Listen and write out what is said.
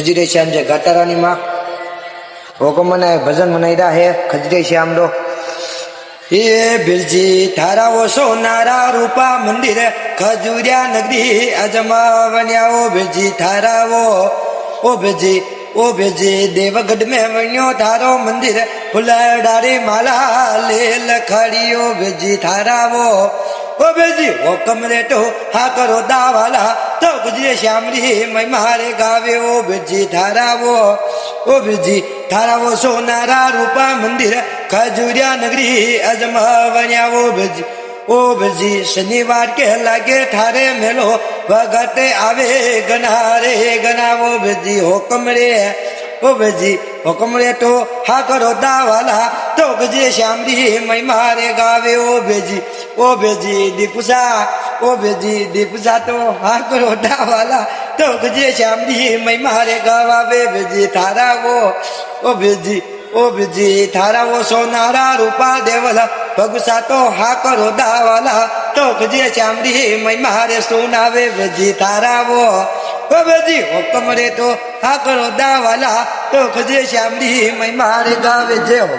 खजरे श्याम जे घाटारानी माँ हुक्म मनाए भजन मनाईरा है खजरे श्याम रो। ये बिरजी थारा वो सोनारा रूपा मंदिर खजूरिया नगरी अजमावन्या ओ बिरजी थारा वो ओ बिरजी देवगढ़ में वन्यो थारो मंदिर फुलडारी माला ले लखड़ी ओ बिरजी थारा वो ओ बेजी ओ कमरे तो हा करो दावाला तो गुजरे श्यामरी मैं मारे गावे ओ बेजी थारा वो ओ बेजी थारा वो सोनारा रूपा मंदिर खजूरिया नगरी अजमावन्या ओ बेजी शनिवार के लागे थारे मेलो भगते आवे गनारे गना वो बेजी हो कमरे ओ बेजी हो कमरे तो हा करो दावाला तो गुजरे श्यामरी मैं मारे गावे ओ बेजी दीपुसा तो हा करो दावाला तो गुजरे श्यामरी मैं मारे गावे बेजी थारा वो ओ बेजी थारा वो सोनारा रूपा देवला भगुसा तो हा करो दावाला तो गुजरे श्यामरी मैं मारे सुनावे बेजी थारा वो ओ बेजी ओ कमरे तो हा करो दावाला तो गुजरे श्यामरी मैं मारे गावे जे हो।